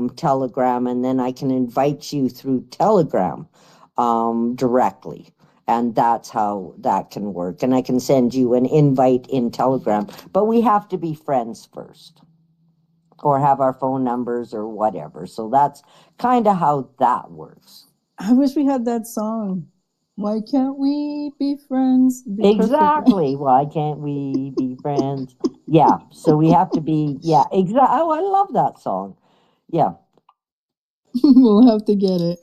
Telegram, and then I can invite you through Telegram directly. And that's how that can work. And I can send you an invite in Telegram. But we have to be friends first, or have our phone numbers or whatever. So that's kind of how that works. I wish we had that song. Why can't we be friends? Exactly. Why can't we be friends? Yeah. So we have to be, yeah, exactly. Oh, I love that song. Yeah. We'll have to get it.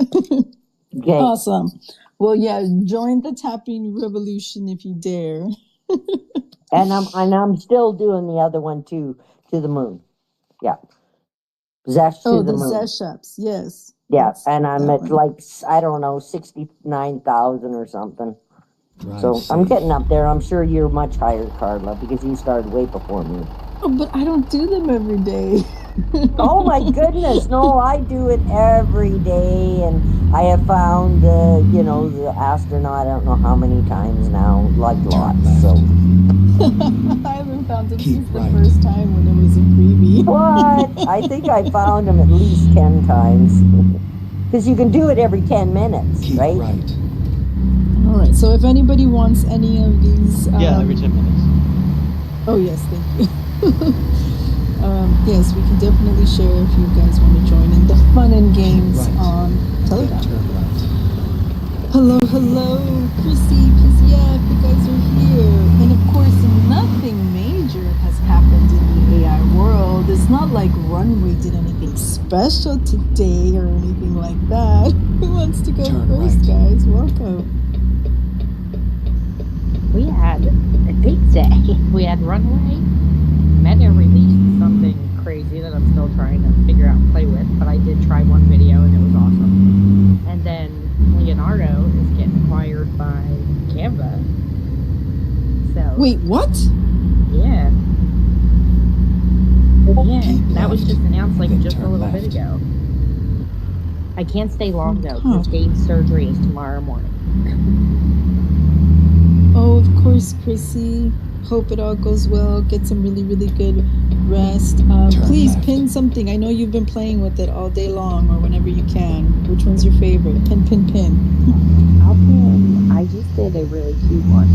Okay. Awesome. Well, yeah, join the tapping revolution if you dare. And I'm still doing the other one too, to the moon. Yeah. Zesh to the moon. Zesh ups, yes. Yeah, and I'm at like, I don't know, 69,000 or something. So I'm getting up there. I'm sure you're much higher, Carla, because you started way before me. Oh, but I don't do them every day. Oh my goodness. No, I do it every day. And I have found, the astronaut, I don't know how many times now, like lots. So I haven't found him since the first time when it was a freebie. What? I think I found him at least 10 times. Because you can do it every 10 minutes, right? All right. So if anybody wants any of these... every 10 minutes. Oh, yes. Thank you. Yes, we can definitely share if you guys want to join in the fun and games on Telegram. Hello, Chrissy, PCF, you guys are here. And of course, nothing major has happened in the AI world. It's not like Runway did anything special today or anything like that. Who wants to go first, guys? Welcome. We had a big day. We had Runway. Meta released something crazy that I'm still trying to figure out and play with, but I did try one video and it was awesome. And then Leonardo is getting acquired by Canva. So wait, what? Yeah, that was just announced like just a little bit ago. I can't stay long though because Dave's surgery is tomorrow morning. Oh, of course, Chrissy. Hope it all goes well. Get some really, really good rest. Please pin something. I know you've been playing with it all day long or whenever you can. Which one's your favorite? Pin. I'll pin. I just did a really cute one.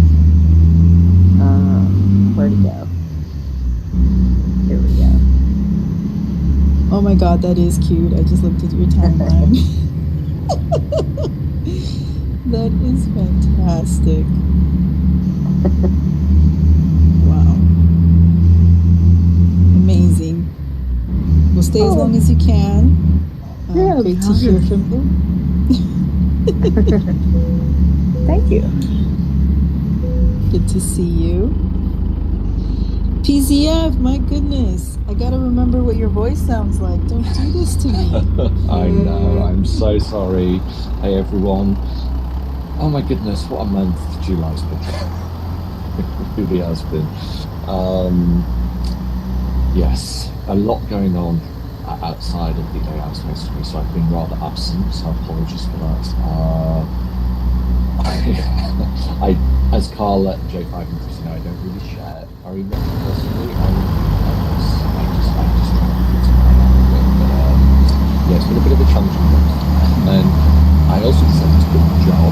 Where'd it go? Here we go. Oh my god, that is cute. I just looked at your timeline. That is fantastic. Wow. Amazing. Well, stay as long as you can. Great to hear from you. Thank you. Good to see you. PZF, my goodness. I gotta remember what your voice sounds like. Don't do this to me. I know, I'm so sorry. Hey everyone. Oh my goodness, what a month July's been. It really has been. Yes, a lot going on outside of the AI space for me, so I've been rather absent, so apologies for that. I, as Carla, J5 and Christina, I don't really share very much personally. I just try to keep to my own bit, but yeah, it's been a bit of a challenging month. And I also decided to quit my job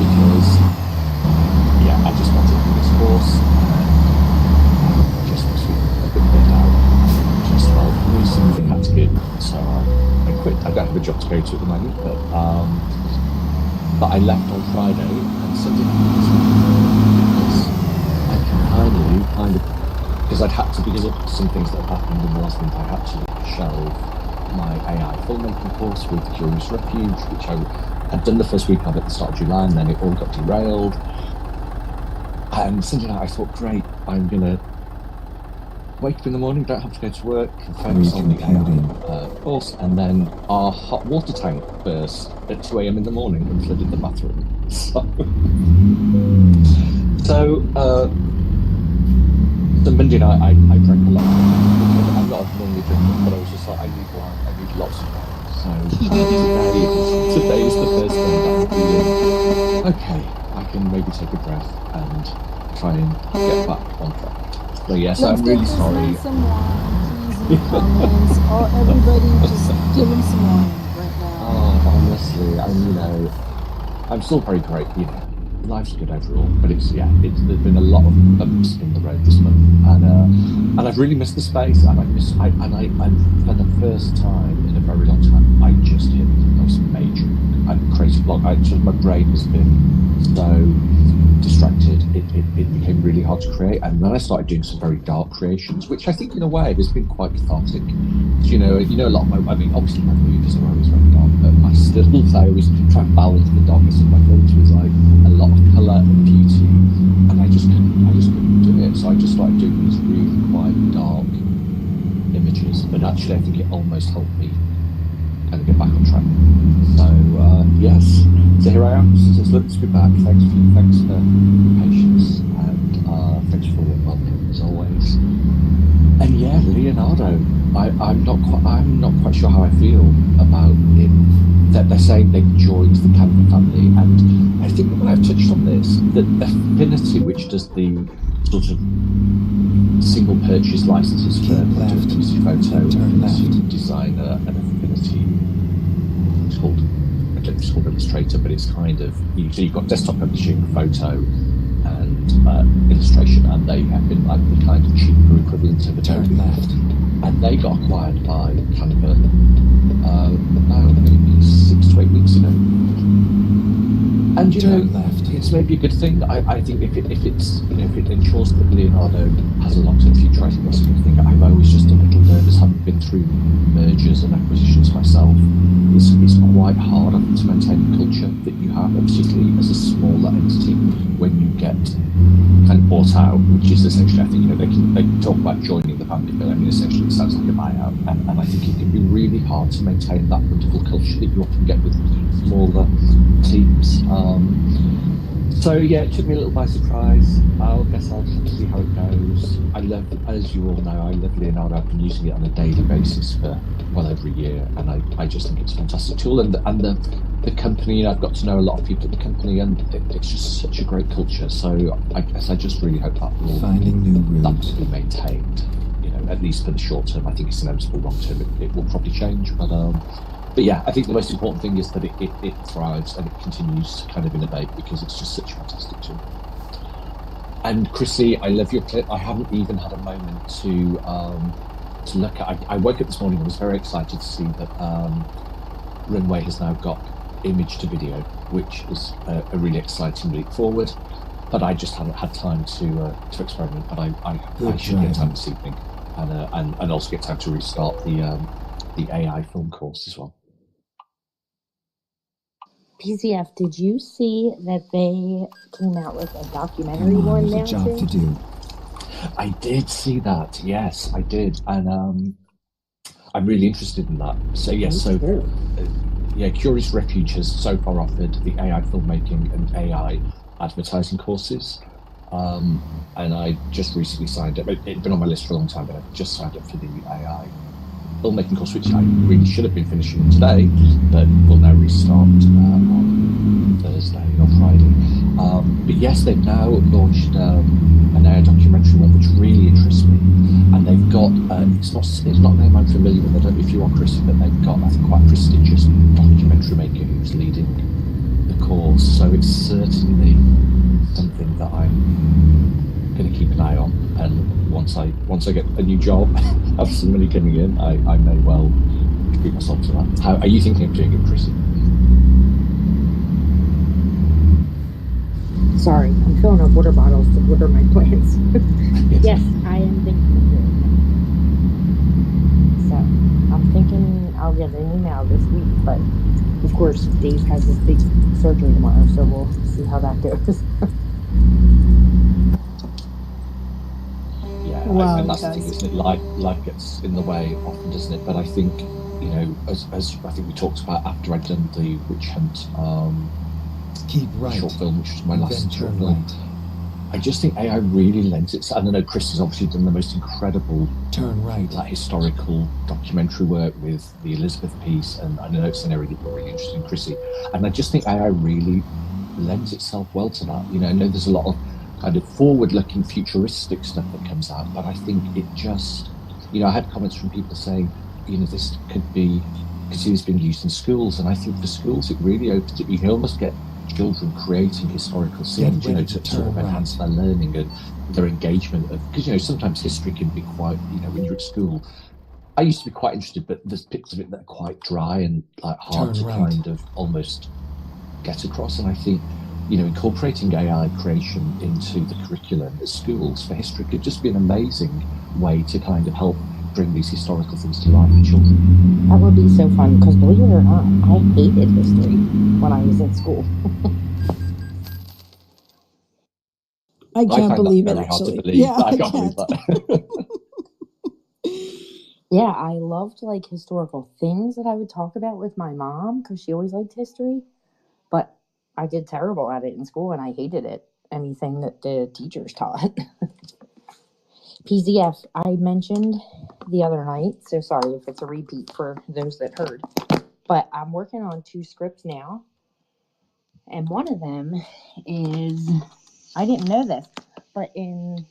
because, yeah, I just wanted to do this course and just was feeling a bit burnt out. Just felt really something had to give, so I quit. I don't have a job to go to at the moment, but I left on Friday and Sunday because I can kind of, because I'd had to, because of some things that have happened in the last month, I had to shelve my AI filmmaking course with Curious Refuge, which I had done the first week of at the start of July, and then it all got derailed. And Sunday night I thought, great, I'm gonna wake up in the morning, don't have to go to work, and focus on the AI course, and then our hot water tank burst at 2 a.m. in the morning and flooded the bathroom. So Monday night I drank a lot. I'm not a normally drinker, but I was just like, I need wine, I need lots of wine. So today is the first day that I'm feeling, okay, I can maybe take a breath and try and get back on track. So yes, I'm really sorry. Some wine, comments. Oh, everybody, just give him some wine right now. Oh, honestly, I'm still very great. Life's good overall, but there's been a lot of bumps in the road this month, and I've really missed the space, and and for the first time in a very long time, I just hit the most major crazy block. My brain has been so distracted, it became really hard to create, and then I started doing some very dark creations, which I think in a way has been quite cathartic. A lot of obviously my movies are always very dark, but I always try and balance the darkness of my films with like a lot of colour and beauty, and I just couldn't do it. So I just started doing these really quite dark images, but actually I think it almost helped me kind of get back on track. So yes, so here I am. So it's lovely to be back. Thanks for patience, and thanks for warm welcome as always. And yeah, Leonardo, I'm not quite sure how I feel about it. That they're saying they've joined the Canva family, and I think we might have touched on this. That Affinity, which does the sort of single purchase licenses for Affinity Photo, Affinity Designer, and Affinity. It's called, I don't know if it's called Illustrator, but it's kind of you've got desktop publishing, photo, and illustration, and they have been like the kind of cheaper equivalent of Adobe left, and they got acquired by Canva maybe 6 to 8 weeks ago. And it's maybe a good thing. I think if it ensures that Leonardo has a long-term future, I think that's a good thing. I'm always just a little nervous, having been through mergers and acquisitions myself. It's quite hard, I think, to maintain the culture that you have, particularly as a smaller entity when you get kind of bought out, which is essentially, I think, they can talk about joining the family, but I mean, essentially it sounds like a buyout, and I think it can be really hard to maintain that wonderful culture that you often get with smaller teams. So yeah, it took me a little by surprise. I guess I'll have to see how it goes. As you all know, I love Leonardo. I've been using it on a daily basis for well over a year, and I just think it's a fantastic tool. And the company, I've got to know a lot of people at the company, and it's just such a great culture. So I guess I just really hope that will be maintained. At least for the short term. I think it's inevitable. Long term, it will probably change, but yeah, I think the most important thing is that it thrives and it continues to kind of innovate, because it's just such a fantastic tool. And Chrissy, I love your clip. I haven't even had a moment to look at. I woke up this morning and was very excited to see that Runway has now got image to video, which is a really exciting leap forward. But I just haven't had time to experiment. But I should get time this evening, and also get time to restart the AI film course as well. PCF, did you see that they came out with a documentary one now too? I did see that. Yes, I did, and I'm really interested in that. So yes, Curious Refuge has so far offered the AI filmmaking and AI advertising courses, and I just recently signed up. It'd been on my list for a long time, but I've just signed up for the AI filmmaking course, which I really should have been finishing today, but will now restart on Thursday or Friday. But yes, they've now launched an AI documentary one, which really interests me. And they've got it's not a name I'm familiar with. I don't know if you are, Chris, but they've got quite a prestigious documentary maker who's leading the course. So it's certainly something that I'm going to keep an eye on. And once I get a new job, have some money coming in, I may well treat myself to that. How are you thinking of doing it, Chrissy? Sorry, I'm filling up water bottles to water my plants. Yes, I am thinking of doing that. So I'm thinking I'll get an email this week, but of course Dave has his big surgery tomorrow, so we'll see how that goes. Yeah, wow, and that's the thing, isn't it? Life gets in the way often, doesn't it? But I think, as I think we talked about after I'd done the Witch Hunt short film, which was my last short film, I just think AI really lends itself. And I know Chris has obviously done the most incredible historical documentary work with the Elizabeth piece, and I know it's an area that you're really interested in, Chrissy. And I just think AI really lends itself well to that. I know there's a lot of kind of forward-looking, futuristic stuff that comes out, but I think it just I had comments from people saying, this could be because it's being used in schools, and I think for schools it really opens it. You can almost get children creating historical scenes, to sort of enhance their learning and their engagement of, because sometimes history can be quite, when you're at school. I used to be quite interested, but there's bits of it that are quite dry and like hard to kind of almost get across. And I think, incorporating AI creation into the curriculum at schools for history could just be an amazing way to kind of help bring these historical things to life for children. That would be so fun because, believe it or not, I hated history when I was in school. I can't find believe that it, very hard to actually. believe. Yeah, I can't believe that. Yeah, I loved like historical things that I would talk about with my mom because she always liked history, but I did terrible at it in school and I hated it. Anything that the teachers taught. PZF, I mentioned the other night, so sorry if it's a repeat for those that heard, but I'm working on 2 scripts now, and one of them is, I didn't know this, but in